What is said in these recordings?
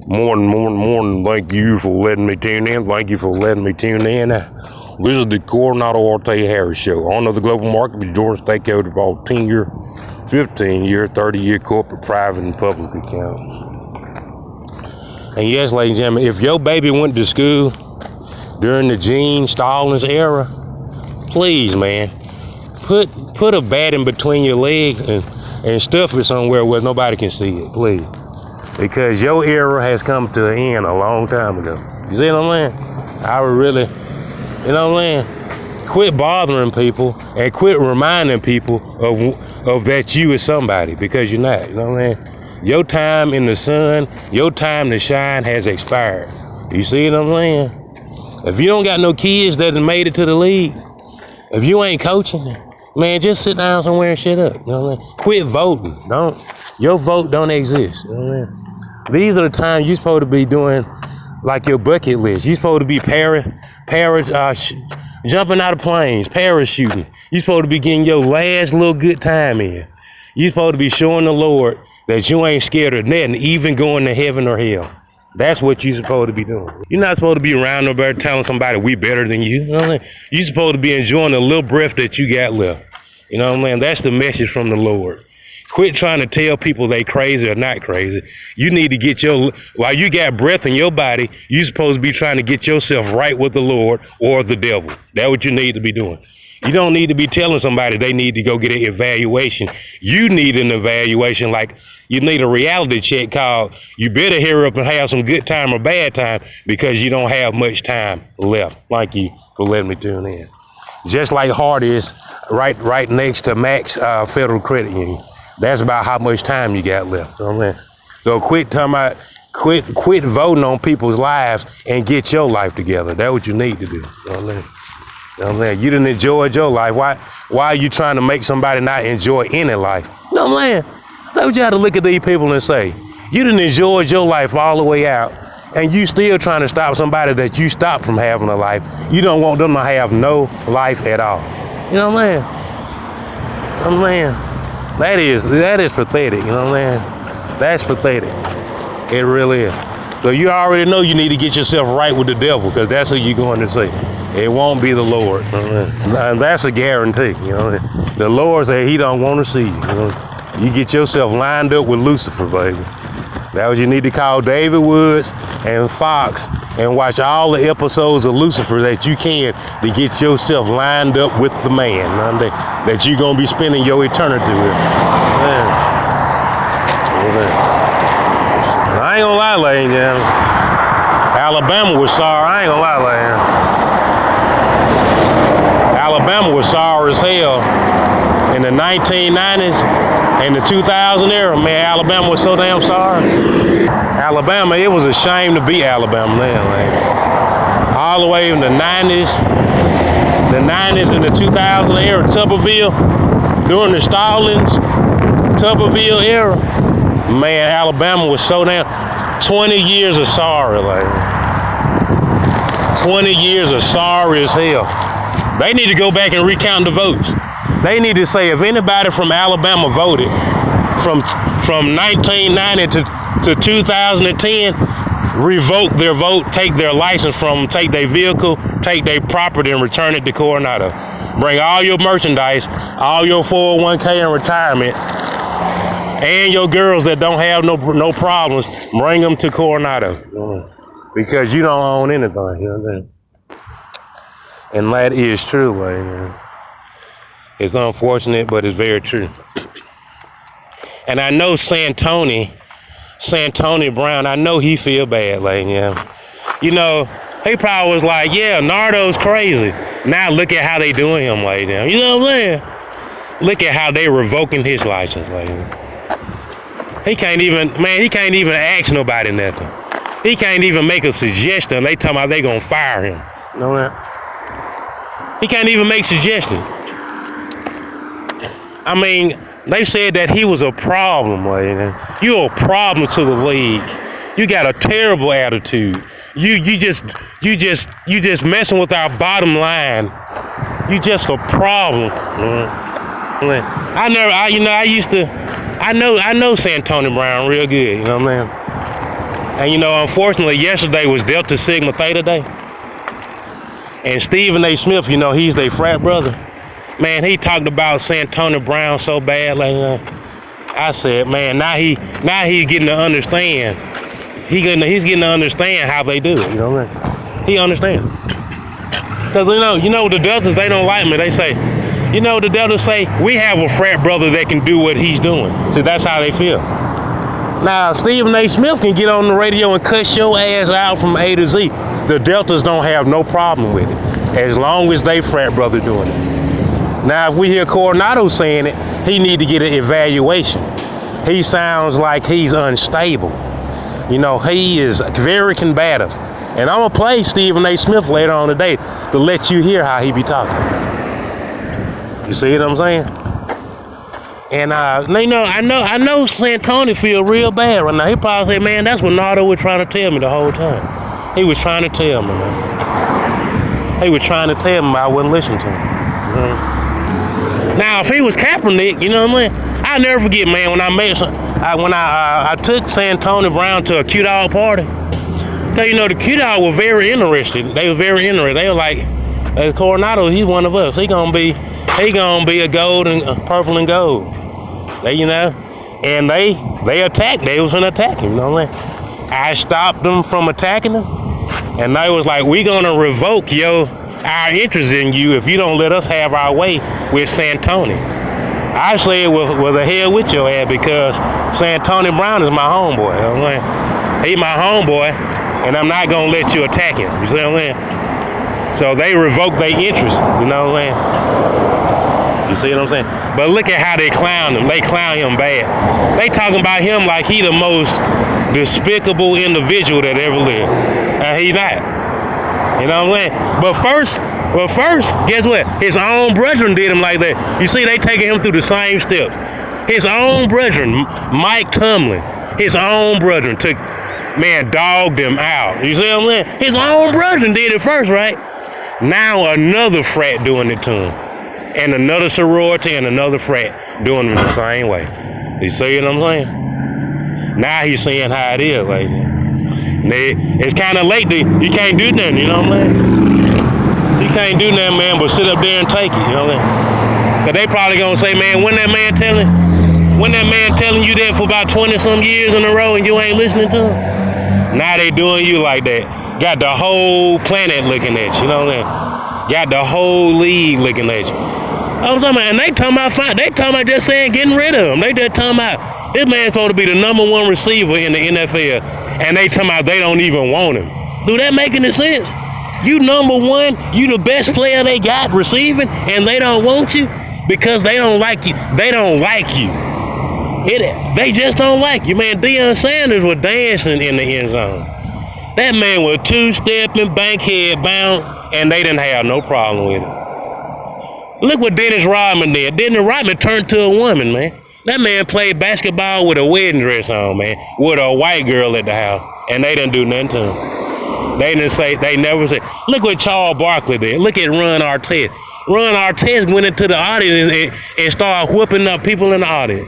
Morning. Thank you for letting me tune in. This is the Coronado Arte Harris Show. On to the global market with Georgia State Code of all 10-year, 15-year, 30-year corporate, private, and public account. And yes, ladies and gentlemen, if your baby went to school during the Gene Stallings era, please, man, put a bat in between your legs and stuff it somewhere where nobody can see it, please. Because your era has come to an end a long time ago. You see what I'm saying? I would really, you know what I'm saying? Quit bothering people and quit reminding people of that you is somebody, because you're not. You know what I'm saying? Your time in the sun, your time to shine has expired. You see what I'm saying? If you don't got no kids that have made it to the league, if you ain't coaching, man, just sit down somewhere and shut up. You know what I mean? Quit voting. Your vote don't exist. You know what I mean? These are the times you're supposed to be doing like your bucket list. You're supposed to be jumping out of planes, parachuting. You're supposed to be getting your last little good time in. You're supposed to be showing the Lord that you ain't scared of nothing, even going to heaven or hell. That's what you're supposed to be doing. You're not supposed to be around nobody telling somebody we better than you. You know what I mean? You're supposed to be enjoying the little breath that you got left. You know what I mean? That's the message from the Lord. Quit trying to tell people they crazy or not crazy. You need to get while you got breath in your body, you're supposed to be trying to get yourself right with the Lord or the devil. That's what you need to be doing. You don't need to be telling somebody they need to go get an evaluation. You need an evaluation like you need a reality check called you better hurry up and have some good time or bad time, because you don't have much time left. Thank you for letting me tune in. Just like Hardy is right next to Max Federal Credit Union. That's about how much time you got left. You know what I mean? So quit voting on people's lives and get your life together. That's what you need to do. You know what I mean? You know what I mean? You done enjoyed your life. Why are you trying to make somebody not enjoy any life? You know what I'm saying? That's what you have to look at these people and say, you done enjoyed your life all the way out, and you still trying to stop somebody that you stopped from having a life. You don't want them to have no life at all. You know what I'm saying? You know what I'm saying? That is pathetic, you know what I'm saying? That's pathetic. It really is. So you already know you need to get yourself right with the devil, because that's who you're going to see. It won't be the Lord. You know what I mean? And that's a guarantee. You know, the Lord said he don't want to see you. You know? You get yourself lined up with Lucifer, baby. That's what you need to call David Woods and Fox and watch all the episodes of Lucifer that you can to get yourself lined up with the man that you're going to be spending your eternity with. Man. I ain't gonna lie, ladies and gentlemen. Alabama was sorry. I ain't gonna lie, ladies. Alabama was sorry as hell in the 1990s and the 2000 era. Man, Alabama was so damn sorry. Alabama, it was a shame to be Alabama then, man. All the way in the 90s and the 2000 era, Tuberville, during the Stallings, Tuberville era, man, Alabama was so damn, 20 years of sorry, like 20 years of sorry as hell. They need to go back and recount the votes. They need to say if anybody from Alabama voted from 1990 to 2010, revoke their vote, take their license from them, take their vehicle, take their property and return it to Coronado. Bring all your merchandise, all your 401k and retirement, and your girls that don't have no problems, bring them to Coronado. Because you don't own anything, you know what I mean? And that is true, man. It's unfortunate, but it's very true. And I know Santoni Brown, I know he feel bad, like, yeah. You know, he probably was like, yeah, Nardo's crazy. Now look at how they doing him, like, that. You know what I'm saying? Look at how they revoking his license, like, he can't even ask nobody nothing. He can't even make a suggestion. They talking about they gonna fire him. You know that? He can't even make suggestions. I mean, they said that he was a problem, man. You're a problem to the league. You got a terrible attitude. You just messing with our bottom line. You just a problem. I know Santoni Brown real good, you know what I mean? And you know, unfortunately, yesterday was Delta Sigma Theta Day. And Stephen A. Smith, you know, he's their frat brother. Man, he talked about Santonio Brown so bad. Like, I said, man, now he getting to understand. He's getting to understand how they do it. You know what I mean? He understands. Cause you know the Deltas, they don't like me. They say, you know, the Deltas say we have a frat brother that can do what he's doing. See, that's how they feel. Now, Stephen A. Smith can get on the radio and cuss your ass out from A to Z. The Deltas don't have no problem with it, as long as they frat brother doing it. Now, if we hear Coronado saying it, he need to get an evaluation. He sounds like he's unstable. You know, he is very combative. And I'm gonna play Stephen A. Smith later on today to let you hear how he be talking. You see what I'm saying? And you know, I know Santonio feel real bad right now. He probably say, man, that's what Nardo was trying to tell me the whole time. He was trying to tell me, man. He was trying to tell me I wouldn't listen to him. Now, if he was Kaepernick, you know what I mean? I'll never forget, man, when I took Santonio Brown to a Q-Dog party. Cause you know the Q-Dog were very interested. They were very interested. They were like, Coronado, he's one of us. He gonna be a gold and purple and gold. They, you know, and they attacked. They was gonna attack him. You know what I mean? I stopped them from attacking him, and they was like, we gonna revoke our interest in you if you don't let us have our way with Santonio. I said, well, the hell with your ass, because Santonio Brown is my homeboy. You know what I mean? He my homeboy, and I'm not gonna let you attack him. You see what I'm saying? So they revoked their interest. You know what I'm saying? You see what I'm saying? But look at how they clown him. They clown him bad. They talking about him like he the most despicable individual that ever lived, and he not. You know what I'm saying? But first, guess what? His own brethren did him like that. You see, they taking him through the same steps. His own brethren, Mike Tomlin, his own brethren dogged him out. You see what I'm saying? His own brethren did it first, right? Now another frat doing it to him. And another sorority and another frat doing it the same way. You see what I'm saying? Now he's seeing how it is, like, it's kind of late. You can't do nothing, you know what I'm saying? You can't do nothing, man, but sit up there and take it, you know what I'm saying? Cause they probably gonna say, man, when that man telling you that for about 20-some years in a row and you ain't listening to him? Now they doing you like that. Got the whole planet looking at you, you know what I'm saying? Got the whole league looking at you. I'm talking about, and they talking about just saying getting rid of him. They just talking about this man's supposed to be the #1 receiver in the NFL, and they talking about they don't even want him. Do that make any sense? You #1, you the best player they got receiving, and they don't want you because they don't like you. They don't like you. They just don't like you, man. Deion Sanders was dancing in the end zone. That man was two-stepping, bankhead bound, and they didn't have no problem with it. Look what Dennis Rodman did. Dennis Rodman turned to a woman, man. That man played basketball with a wedding dress on, man, with a white girl at the house, and they didn't do nothing to him. They never said, look what Charles Barkley did. Look at Ron Artest. Ron Artest went into the audience and started whooping up people in the audience.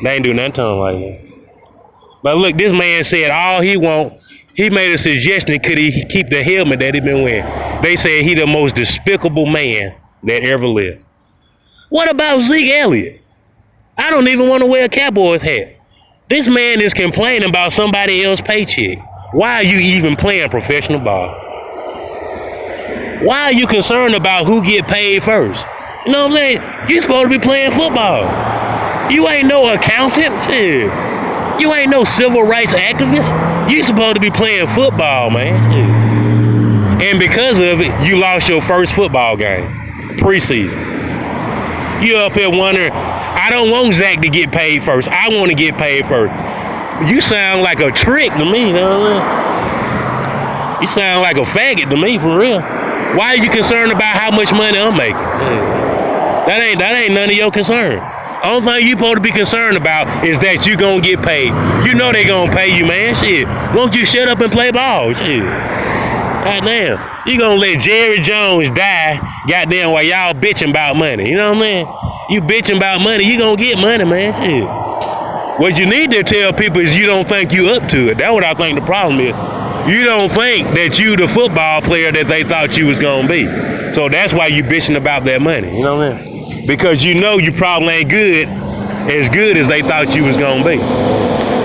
They ain't do nothing to him like that. But look, this man said all he made a suggestion, could he keep the helmet that he been wearing? They said he the most despicable man that ever lived. What about Zeke Elliott? I don't even want to wear a Cowboys hat. This man is complaining about somebody else's paycheck. Why are you even playing professional ball? Why are you concerned about who get paid first? You know what I'm saying? You supposed to be playing football. You ain't no accountant. Shit. You ain't no civil rights activist. You supposed to be playing football, man. Shit. And because of it, you lost your first football game, preseason. You up here wondering, I don't want Zach to get paid first. I want to get paid first. You sound like a trick to me, you know what I mean? You sound like a faggot to me, for real. Why are you concerned about how much money I'm making? That ain't none of your concern. Only thing you supposed to be concerned about is that you gonna get paid. You know they gonna pay you, man. Shit. Won't you shut up and play ball? Shit. Goddamn. You gonna let Jerry Jones die, goddamn, while y'all bitching about money. You know what I mean? You bitching about money, you gonna get money, man. Shit. What you need to tell people is you don't think you up to it. That's what I think the problem is. You don't think that you the football player that they thought you was gonna be. So that's why you bitching about that money. You know what I mean? Because you know you probably ain't as good as they thought you was gonna be.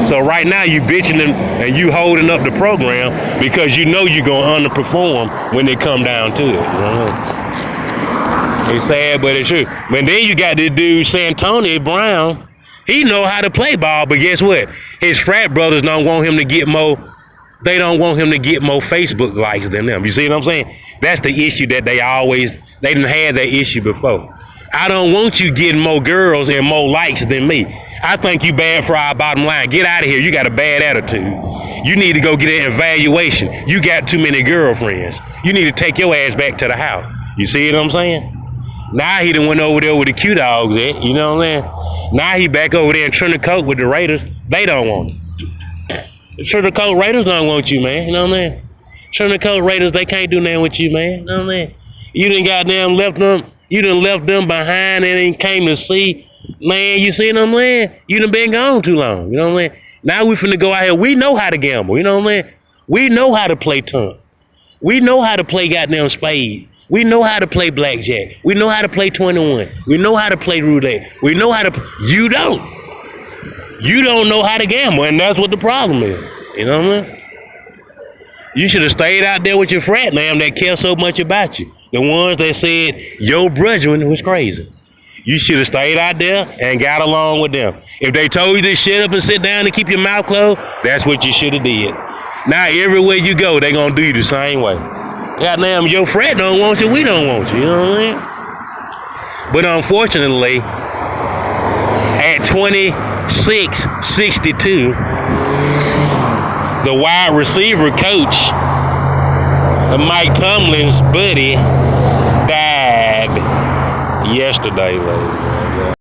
So right now you bitching and you holding up the program because you know you're gonna underperform when they come down to it. You know what I mean? It's sad, but it's true. But then you got this dude, Santonio Brown. He know how to play ball, but guess what? His frat brothers don't want him to get more. They don't want him to get more Facebook likes than them. You see what I'm saying? That's the issue that they didn't have that issue before. I don't want you getting more girls and more likes than me. I think you bad for our bottom line. Get out of here. You got a bad attitude. You need to go get an evaluation. You got too many girlfriends. You need to take your ass back to the house. You see what I'm saying? Now he done went over there with the Q Dogs at, you know what I'm saying? Now he back over there in Trinity with the Raiders. They don't want him. The Trinity Raiders don't want you, man. You know what I mean? Trinity Raiders, they can't do nothing with you, man. You know what I mean? You done goddamn left them. You done left them behind and ain't came to see. Man, you see what I'm saying? You done been gone too long. You know what I mean? Now we finna go out here. We know how to gamble. You know what I mean? We know how to play tongue. We know how to play goddamn spades. We know how to play blackjack. We know how to play 21. We know how to play roulette. We know how to. You don't. You don't know how to gamble, and that's what the problem is. You know what I mean? You should have stayed out there with your frat man that care so much about you. The ones that said your brethren was crazy. You should have stayed out there and got along with them. If they told you to shut up and sit down and keep your mouth closed, that's what you should have did. Now everywhere you go, they gonna do you the same way. Goddamn, your frat don't want you, we don't want you, you know what I mean? But unfortunately, at 26-62, the wide receiver coach of Mike Tomlin's buddy died yesterday, ladies.